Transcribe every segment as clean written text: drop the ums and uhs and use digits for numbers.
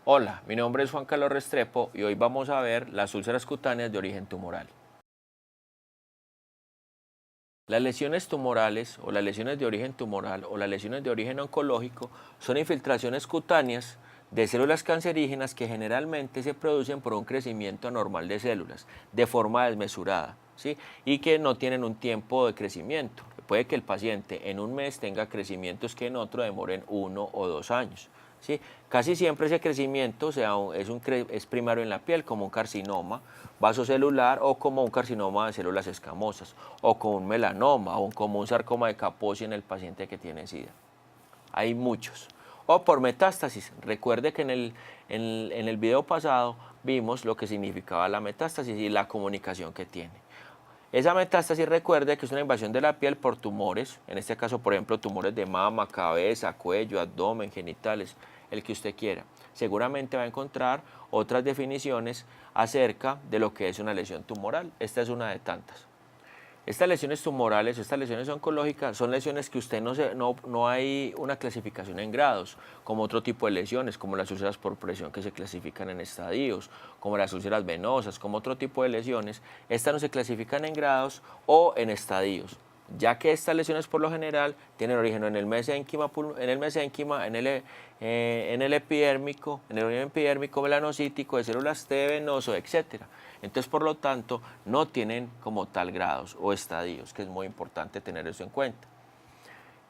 Hola, mi nombre es Juan Carlos Restrepo y hoy vamos a ver las úlceras cutáneas de origen tumoral. Las lesiones tumorales o las lesiones de origen tumoral o las lesiones de origen oncológico son infiltraciones cutáneas de células cancerígenas que generalmente se producen por un crecimiento anormal de células de forma desmesurada, ¿sí? Y que no tienen un tiempo de crecimiento. Puede que el paciente en un mes tenga crecimientos que en otro demoren 1 o 2 años. ¿Sí? Casi siempre ese crecimiento es primario en la piel, como un carcinoma vasocelular o como un carcinoma de células escamosas, o como un melanoma, o como un sarcoma de Kaposi en el paciente que tiene SIDA. Hay muchos. O por metástasis. Recuerde que en el video pasado vimos lo que significaba la metástasis y la comunicación que tiene. Esa metástasis, recuerde que es una invasión de la piel por tumores, en este caso, por ejemplo, tumores de mama, cabeza, cuello, abdomen, genitales, el que usted quiera. Seguramente va a encontrar otras definiciones acerca de lo que es una lesión tumoral. Esta es una de tantas. Estas lesiones tumorales, estas lesiones oncológicas, son lesiones que usted no hay una clasificación en grados, como otro tipo de lesiones, como las úlceras por presión que se clasifican en estadios, como las úlceras venosas, como otro tipo de lesiones. Estas no se clasifican en grados o en estadios, ya que estas lesiones por lo general tienen origen en el mesénquima, en el epidérmico, en el origen epidérmico melanocítico, de células T venoso, etcétera. Entonces, por lo tanto, no tienen como tal grados o estadios, que es muy importante tener eso en cuenta.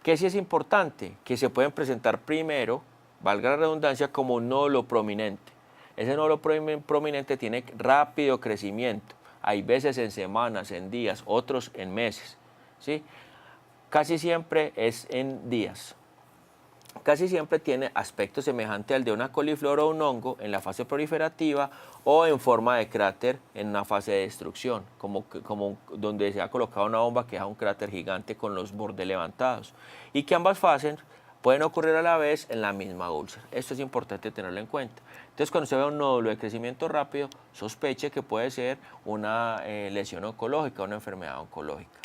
¿Qué sí es importante? Que se pueden presentar primero, valga la redundancia, como un nódulo prominente. Ese nódulo prominente tiene rápido crecimiento. Hay veces en semanas, en días, otros en meses, ¿sí? Casi siempre es en días. Casi siempre tiene aspecto semejante al de una coliflor o un hongo en la fase proliferativa o en forma de cráter en una fase de destrucción, como donde se ha colocado una bomba que deja un cráter gigante con los bordes levantados. Y que ambas fases pueden ocurrir a la vez en la misma úlcera. Esto es importante tenerlo en cuenta. Entonces, cuando se ve un nódulo de crecimiento rápido, sospeche que puede ser una lesión oncológica, una enfermedad oncológica.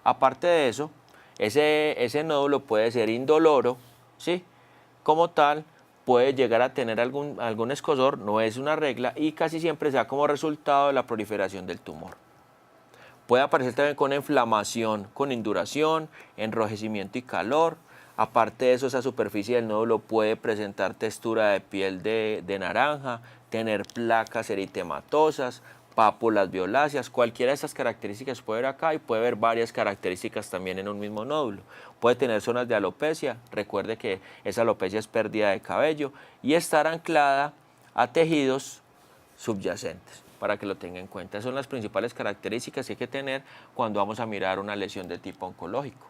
Aparte de eso, ese nódulo puede ser indoloro, ¿sí? Como tal, puede llegar a tener algún escozor, no es una regla, y casi siempre se da como resultado de la proliferación del tumor. Puede aparecer también con inflamación, con induración, enrojecimiento y calor. Aparte de eso, esa superficie del nódulo puede presentar textura de piel de naranja, tener placas eritematosas, pápulas violáceas. Cualquiera de estas características puede ver acá y puede ver varias características también en un mismo nódulo. Puede tener zonas de alopecia, recuerde que esa alopecia es pérdida de cabello, y estar anclada a tejidos subyacentes, para que lo tenga en cuenta. Esas son las principales características que hay que tener cuando vamos a mirar una lesión de tipo oncológico.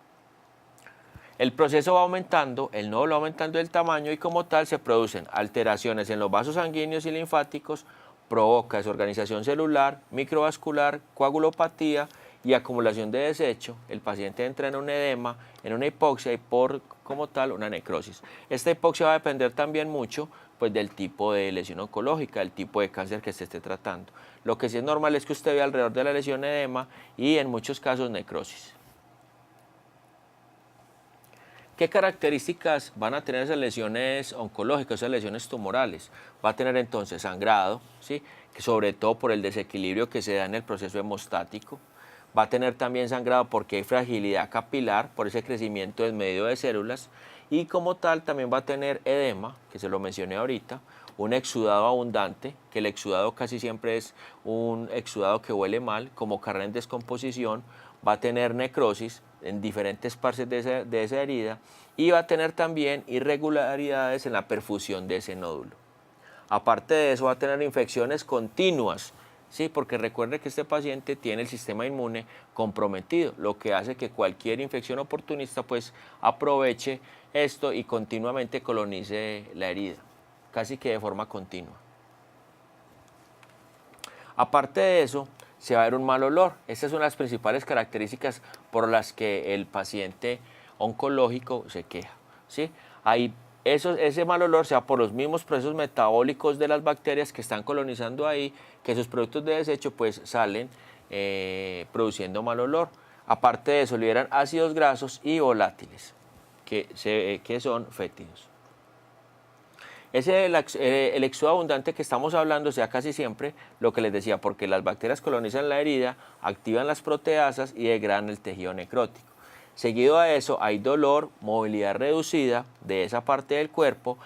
El proceso va aumentando, el nódulo va aumentando el tamaño y como tal se producen alteraciones en los vasos sanguíneos y linfáticos, provoca desorganización celular, microvascular, coagulopatía y acumulación de desecho. El paciente entra en un edema, en una hipoxia y como tal una necrosis. Esta hipoxia va a depender también mucho pues, del tipo de lesión oncológica, del tipo de cáncer que se esté tratando. Lo que sí es normal es que usted vea alrededor de la lesión edema y en muchos casos necrosis. ¿Qué características van a tener esas lesiones oncológicas, esas lesiones tumorales? Va a tener entonces sangrado, ¿sí? Que sobre todo por el desequilibrio que se da en el proceso hemostático. Va a tener también sangrado porque hay fragilidad capilar por ese crecimiento desmedido de células. Y como tal también va a tener edema, que se lo mencioné ahorita, un exudado abundante, que el exudado casi siempre es un exudado que huele mal, como carne en descomposición. Va a tener necrosis en diferentes partes de esa herida y va a tener también irregularidades en la perfusión de ese nódulo. Aparte de eso va a tener infecciones continuas, ¿sí? Porque recuerde que este paciente tiene el sistema inmune comprometido, lo que hace que cualquier infección oportunista pues aproveche esto y continuamente colonice la herida, casi que de forma continua. Aparte de eso, se va a ver un mal olor. Estas son las principales características por las que el paciente oncológico se queja, ¿sí? Ese mal olor se da por los mismos procesos metabólicos de las bacterias que están colonizando ahí, que sus productos de desecho pues salen produciendo mal olor. Aparte de eso, liberan ácidos grasos y volátiles, que son fétidos. El exudo abundante que estamos hablando sea casi siempre lo que les decía, porque las bacterias colonizan la herida, activan las proteasas y degradan el tejido necrótico. Seguido a eso hay dolor, movilidad reducida de esa parte del cuerpo,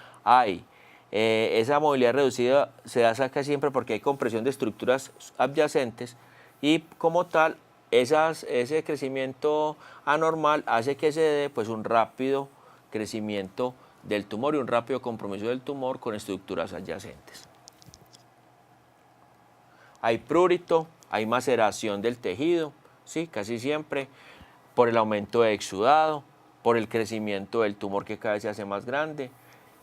esa movilidad reducida se da casi siempre porque hay compresión de estructuras adyacentes y como tal ese crecimiento anormal hace que se dé pues un rápido crecimiento del tumor y un rápido compromiso del tumor con estructuras adyacentes. Hay prurito, hay maceración del tejido, ¿sí? Casi siempre por el aumento de exudado, por el crecimiento del tumor que cada vez se hace más grande.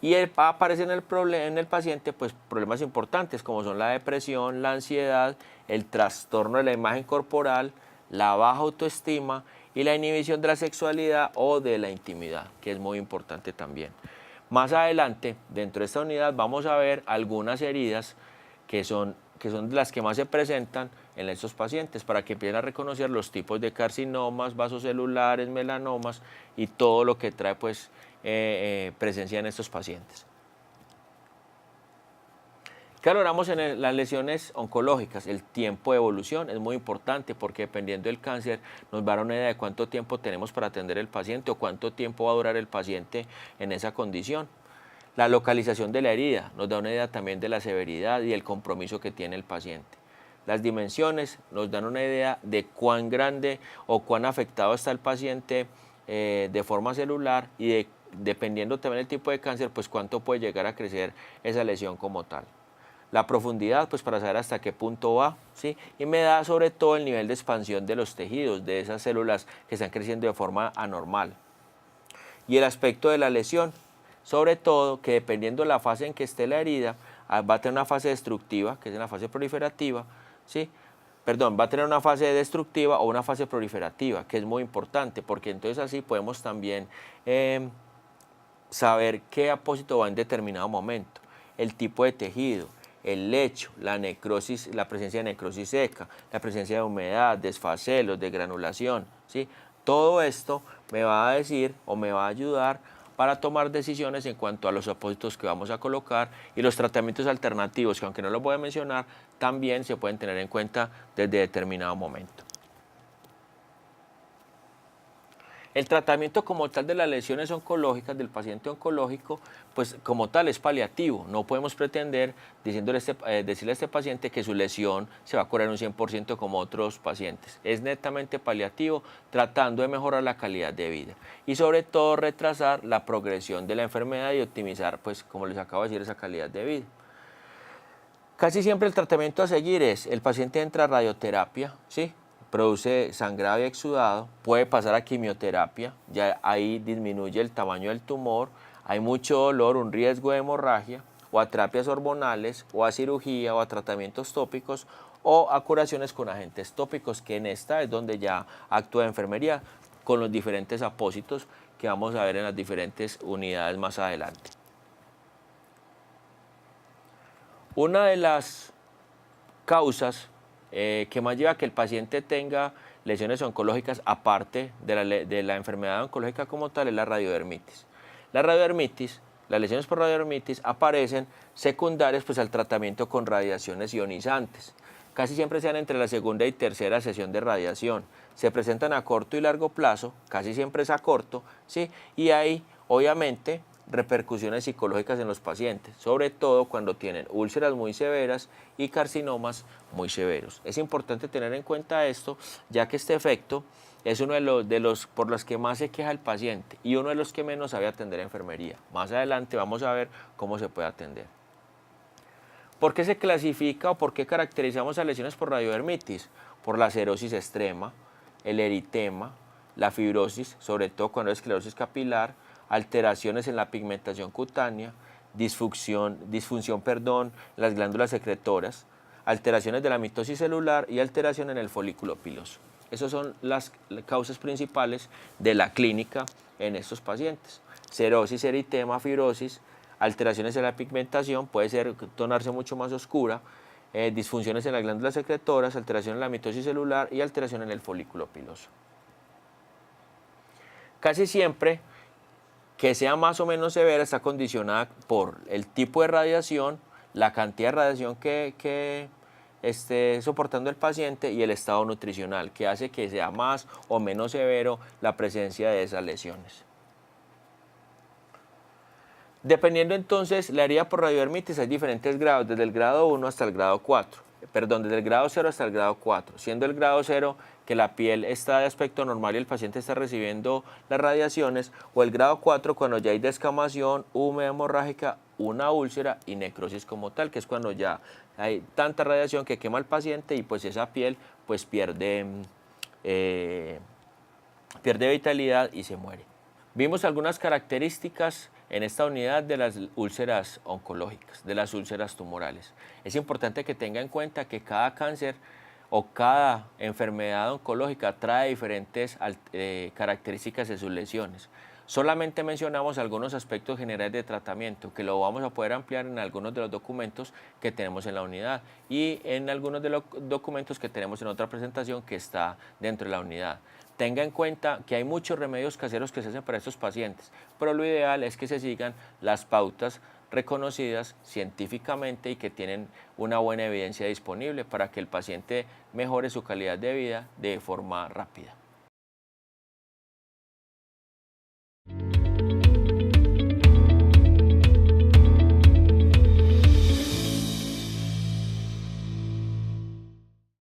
Y aparece en el paciente pues, problemas importantes como son la depresión, la ansiedad, el trastorno de la imagen corporal, la baja autoestima y la inhibición de la sexualidad o de la intimidad, que es muy importante también. Más adelante, dentro de esta unidad, vamos a ver algunas heridas que son las que más se presentan en estos pacientes para que empiecen a reconocer los tipos de carcinomas, vasocelulares, melanomas y todo lo que trae pues, presencia en estos pacientes. ¿Qué valoramos en las lesiones oncológicas? El tiempo de evolución es muy importante porque dependiendo del cáncer nos va a dar una idea de cuánto tiempo tenemos para atender el paciente o cuánto tiempo va a durar el paciente en esa condición. La localización de la herida nos da una idea también de la severidad y el compromiso que tiene el paciente. Las dimensiones nos dan una idea de cuán grande o cuán afectado está el paciente de forma celular y dependiendo también del tipo de cáncer, pues cuánto puede llegar a crecer esa lesión como tal. La profundidad, pues para saber hasta qué punto va, ¿sí? Y me da sobre todo el nivel de expansión de los tejidos, de esas células que están creciendo de forma anormal. Y el aspecto de la lesión, sobre todo que dependiendo de la fase en que esté la herida, va a tener una fase destructiva, que es en la fase proliferativa, ¿sí? Va a tener una fase destructiva o una fase proliferativa, que es muy importante, porque entonces así podemos también saber qué apósito va en determinado momento, el tipo de tejido, el lecho, la necrosis, la presencia de necrosis seca, la presencia de humedad, desfacelos, de granulación, ¿sí? Todo esto me va a decir o me va a ayudar para tomar decisiones en cuanto a los apósitos que vamos a colocar y los tratamientos alternativos, que aunque no los voy a mencionar, también se pueden tener en cuenta desde determinado momento. El tratamiento como tal de las lesiones oncológicas del paciente oncológico, pues como tal es paliativo. No podemos pretender decirle a este paciente que su lesión se va a curar en un 100% como otros pacientes. Es netamente paliativo, tratando de mejorar la calidad de vida y sobre todo retrasar la progresión de la enfermedad y optimizar, pues como les acabo de decir, esa calidad de vida. Casi siempre el tratamiento a seguir es, el paciente entra a radioterapia, ¿sí? Produce sangrado y exudado, puede pasar a quimioterapia, ya ahí disminuye el tamaño del tumor, hay mucho dolor, un riesgo de hemorragia, o a terapias hormonales, o a cirugía, o a tratamientos tópicos, o a curaciones con agentes tópicos, que en esta es donde ya actúa enfermería, con los diferentes apósitos que vamos a ver en las diferentes unidades más adelante. Una de las causas que más lleva a que el paciente tenga lesiones oncológicas, aparte de la enfermedad oncológica como tal, es la radiodermitis. La radiodermitis, las lesiones por radiodermitis aparecen secundarias pues, al tratamiento con radiaciones ionizantes. Casi siempre se dan entre la segunda y tercera sesión de radiación. Se presentan a corto y largo plazo, casi siempre es a corto, ¿sí? Y hay, obviamente, repercusiones psicológicas en los pacientes, sobre todo cuando tienen úlceras muy severas y carcinomas muy severos. Es importante tener en cuenta esto, ya que este efecto es uno de los por los que más se queja el paciente y uno de los que menos sabe atender en enfermería. Más adelante vamos a ver cómo se puede atender. ¿Por qué se clasifica o por qué caracterizamos a lesiones por radiodermitis? Por la cerosis extrema, el eritema, la fibrosis, sobre todo cuando es esclerosis capilar, alteraciones en la pigmentación cutánea, disfunción en las glándulas secretoras, alteraciones de la mitosis celular y alteración en el folículo piloso. Esas son las causas principales de la clínica en estos pacientes. Cerosis, eritema, fibrosis, alteraciones en la pigmentación, puede tornarse mucho más oscura, disfunciones en las glándulas secretoras, alteración en la mitosis celular y alteración en el folículo piloso. Casi siempre Que sea más o menos severa está condicionada por el tipo de radiación, la cantidad de radiación que esté soportando el paciente y el estado nutricional, que hace que sea más o menos severo la presencia de esas lesiones. Dependiendo entonces, la herida por radiodermitis hay diferentes grados, desde el grado 1 hasta el grado 4, perdón, desde el grado 0 hasta el grado 4, siendo el grado 0 que la piel está de aspecto normal y el paciente está recibiendo las radiaciones, o el grado 4 cuando ya hay descamación, húmeda hemorrágica, una úlcera y necrosis como tal, que es cuando ya hay tanta radiación que quema al paciente y pues esa piel pues pierde vitalidad y se muere. Vimos algunas características en esta unidad de las úlceras oncológicas, de las úlceras tumorales. Es importante que tenga en cuenta que cada cáncer o cada enfermedad oncológica trae diferentes características de sus lesiones. Solamente mencionamos algunos aspectos generales de tratamiento que lo vamos a poder ampliar en algunos de los documentos que tenemos en la unidad y en algunos de los documentos que tenemos en otra presentación que está dentro de la unidad. Tenga en cuenta que hay muchos remedios caseros que se hacen para estos pacientes, pero lo ideal es que se sigan las pautas reconocidas científicamente y que tienen una buena evidencia disponible para que el paciente mejore su calidad de vida de forma rápida.